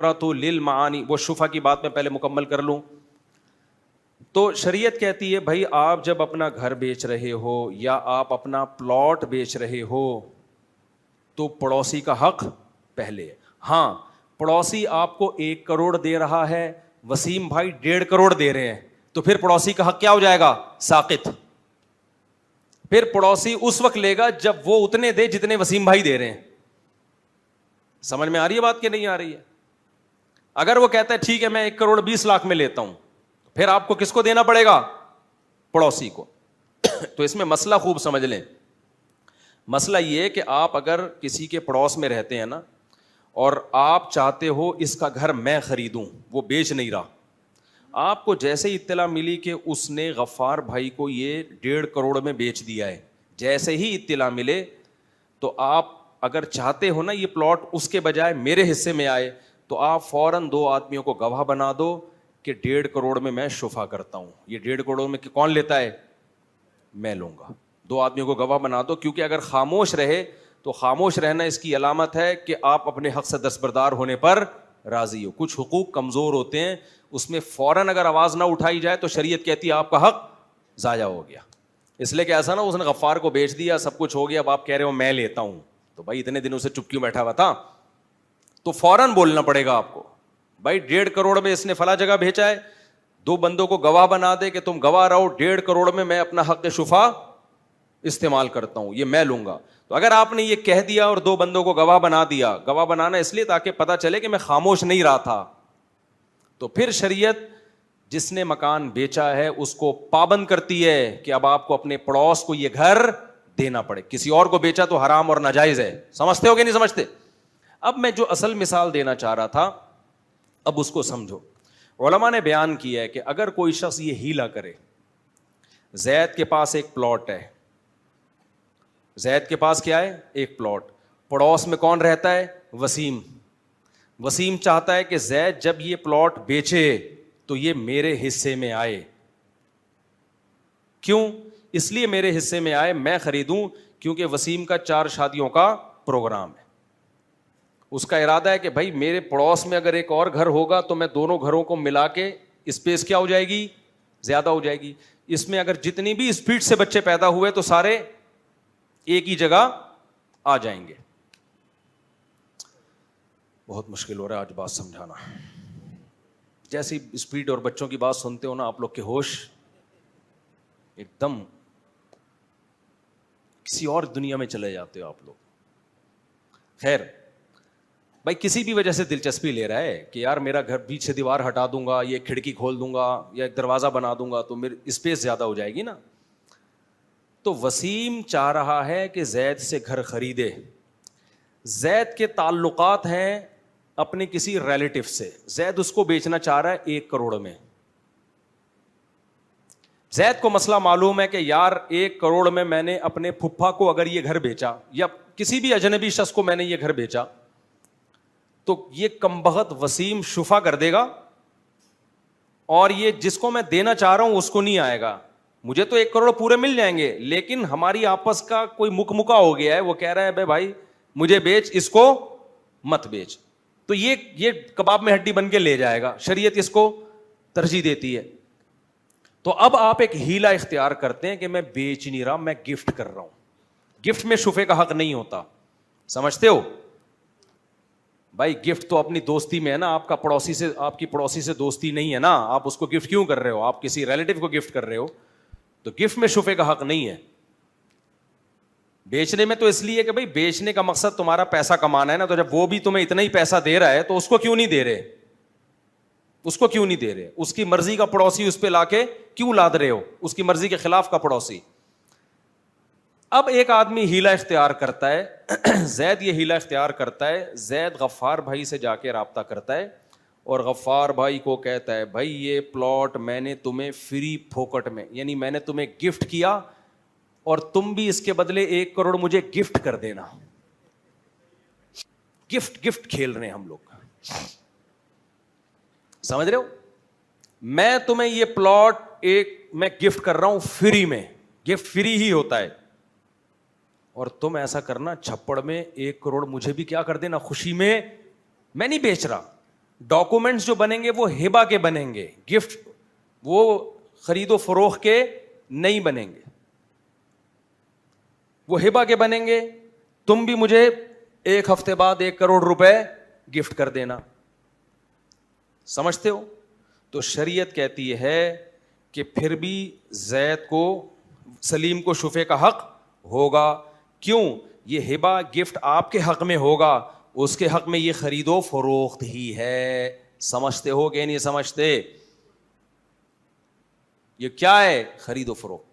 تو للمعانی، وہ شفا کی بات میں پہلے مکمل کر لوں. تو شریعت کہتی ہے بھائی آپ جب اپنا گھر بیچ رہے ہو یا آپ اپنا پلاٹ بیچ رہے ہو تو پڑوسی کا حق پہلے ہے. ہاں پڑوسی آپ کو 1 کروڑ دے رہا ہے, وسیم بھائی 1.5 کروڑ دے رہے ہیں, تو پھر پڑوسی کا حق کیا ہو جائے گا؟ ساقط. پھر پڑوسی اس وقت لے گا جب وہ اتنے دے جتنے وسیم بھائی دے رہے ہیں. سمجھ میں آ رہی ہے بات کہ نہیں آ رہی ہے؟ اگر وہ کہتا ہے ٹھیک ہے میں 1 کروڑ 20 لاکھ میں لیتا ہوں, پھر آپ کو کس کو دینا پڑے گا؟ پڑوسی کو. تو اس میں مسئلہ خوب سمجھ لیں. مسئلہ یہ کہ آپ اگر کسی کے پڑوس میں رہتے ہیں نا, اور آپ چاہتے ہو اس کا گھر میں خریدوں, وہ بیچ نہیں رہا, آپ کو جیسے ہی اطلاع ملی کہ اس نے غفار بھائی کو یہ 1.5 کروڑ میں بیچ دیا ہے, جیسے ہی اطلاع ملے تو آپ اگر چاہتے ہو نا یہ پلاٹ اس کے بجائے میرے حصے میں آئے, تو آپ فوراً 2 آدمیوں کو گواہ بنا دو کہ 1.5 کروڑ میں میں شفا کرتا ہوں. یہ 1.5 کروڑ میں کون لیتا ہے؟ میں لوں گا. 2 آدمیوں کو گواہ بنا دو, کیونکہ اگر خاموش رہے تو خاموش رہنا اس کی علامت ہے کہ آپ اپنے حق سے دستبردار ہونے پر راضی ہو. کچھ حقوق کمزور ہوتے ہیں, اس میں فوراً اگر آواز نہ اٹھائی جائے تو شریعت کہتی ہے آپ کا حق ضائع ہو گیا. اس لیے کہ ایسا نا اس نے غفار کو بیچ دیا, سب کچھ ہو گیا, اب آپ کہہ رہے ہو میں لیتا ہوں, تو بھائی اتنے دنوں سے چپ کیوں بیٹھا ہوا تھا؟ تو فوراً بولنا پڑے گا آپ کو, بھائی 1.5 کروڑ میں اس نے فلاں جگہ بھیجا ہے, 2 بندوں کو گواہ بنا دے کہ تم گواہ رہو, 1.5 کروڑ میں اپنا حق شفا استعمال کرتا ہوں, یہ میں لوں گا. تو اگر آپ نے یہ کہہ دیا اور 2 بندوں کو گواہ بنا دیا, گواہ بنانا اس لیے تاکہ پتہ چلے کہ میں خاموش نہیں رہا تھا, تو پھر شریعت جس نے مکان بیچا ہے اس کو پابند کرتی ہے کہ اب آپ کو اپنے پڑوس کو یہ گھر دینا پڑے. کسی اور کو بیچا تو حرام اور ناجائز ہے. سمجھتے ہو کہ نہیں سمجھتے؟ اب میں جو اصل مثال دینا چاہ رہا تھا اب اس کو سمجھو. علماء نے بیان کیا ہے کہ اگر کوئی شخص یہ ہیلا کرے, زید کے پاس ایک پلاٹ ہے, زید کے پاس کیا ہے؟ ایک پلاٹ, پڑوس میں کون رہتا ہے؟ وسیم. وسیم چاہتا ہے کہ زید جب یہ پلاٹ بیچے تو یہ میرے حصے میں آئے. کیوں؟ اس لیے میرے حصے میں آئے, میں خریدوں, کیونکہ وسیم کا 4 شادیوں کا پروگرام ہے. اس کا ارادہ ہے کہ بھائی میرے پڑوس میں اگر ایک اور گھر ہوگا تو میں دونوں گھروں کو ملا کے اسپیس کیا ہو جائے گی؟ زیادہ ہو جائے گی. اس میں اگر جتنی بھی اسپیڈ سے بچے پیدا ہوئے تو سارے ایک ہی جگہ آ جائیں گے. بہت مشکل ہو رہا ہے آج بات سمجھانا. جیسی اسپیڈ اور بچوں کی بات سنتے ہو نا آپ لوگ کے ہوش ایک دم کسی اور دنیا میں چلے جاتے ہو آپ لوگ. خیر بھائی کسی بھی وجہ سے دلچسپی لے رہا ہے کہ یار میرا گھر بیچ سے دیوار ہٹا دوں گا, یہ کھڑکی کھول دوں گا یا ایک دروازہ بنا دوں گا تو میری اسپیس زیادہ ہو جائے گی نا. تو وسیم چاہ رہا ہے کہ زید سے گھر خریدے. زید کے تعلقات ہیں اپنے کسی ریلیٹو سے, زید اس کو بیچنا چاہ رہا ہے 1 کروڑ میں. زید کو مسئلہ معلوم ہے کہ یار 1 کروڑ میں نے اپنے پھپھا کو اگر یہ گھر بیچا یا کسی بھی اجنبی شخص کو میں نے یہ گھر بیچا تو یہ کمبخت وسیم شفا کر دے گا, اور یہ جس کو میں دینا چاہ رہا ہوں اس کو نہیں آئے گا. مجھے تو 1 کروڑ پورے مل جائیں گے, لیکن ہماری آپس کا کوئی مکا ہو گیا ہے, وہ کہہ رہا ہے بھائی مجھے بیچ, اس کو مت بیچ. تو یہ کباب میں ہڈی بن کے لے جائے گا. شریعت اس کو ترجیح دیتی ہے. تو اب آپ ایک ہیلا اختیار کرتے ہیں کہ میں بیچ نہیں رہا, میں گفٹ کر رہا ہوں. گفٹ میں شفے کا حق نہیں ہوتا, سمجھتے ہو بھائی؟ گفٹ تو اپنی دوستی میں ہے نا, آپ کا پڑوسی سے, آپ کی پڑوسی سے دوستی نہیں ہے نا, آپ اس کو گفٹ کیوں کر رہے ہو؟ آپ کسی ریلیٹو کو گفٹ کر رہے ہو, تو گفٹ میں شفے کا حق نہیں ہے. بیچنے میں تو اس لیے کہ بھائی بیچنے کا مقصد تمہارا پیسہ کمانا ہے نا, تو جب وہ بھی تمہیں اتنا ہی پیسہ دے رہا ہے تو اس کو کیوں نہیں دے رہے؟ اس کو کیوں نہیں دے رہے؟ اس کی مرضی کا پڑوسی اس پہ لا کے کیوں لاد رہے ہو؟ اس کی مرضی کے خلاف کا پڑوسی. اب ایک آدمی ہیلا اختیار کرتا ہے, زید یہ ہیلا اختیار کرتا ہے, زید غفار بھائی سے جا کے رابطہ کرتا ہے اور غفار بھائی کو کہتا ہے بھائی یہ پلاٹ میں نے تمہیں فری پھوکٹ میں, یعنی میں نے تمہیں گفٹ کیا اور تم بھی اس کے بدلے 1 کروڑ مجھے گفٹ کر دینا. گفٹ کھیل رہے ہیں ہم لوگ, سمجھ رہے ہو؟ میں تمہیں یہ پلاٹ میں گفٹ کر رہا ہوں فری میں, گفٹ فری ہی ہوتا ہے, اور تم ایسا کرنا چھپڑ میں 1 کروڑ مجھے بھی کیا کر دینا خوشی میں. میں نہیں بیچ رہا, ڈاکومنٹس جو بنیں گے وہ ہبا کے بنیں گے, گفٹ, وہ خرید و فروخت کے نہیں بنیں گے, وہ ہبا کے بنیں گے. تم بھی مجھے 1 ہفتے بعد 1 کروڑ روپے گفٹ کر دینا, سمجھتے ہو؟ تو شریعت کہتی ہے کہ پھر بھی زید کو, سلیم کو شفے کا حق ہوگا. کیوں؟ یہ ہبا گفٹ آپ کے حق میں ہوگا, اس کے حق میں یہ خرید و فروخت ہی ہے. سمجھتے ہو کہ نہیں سمجھتے؟ یہ کیا ہے؟ خرید و فروخت.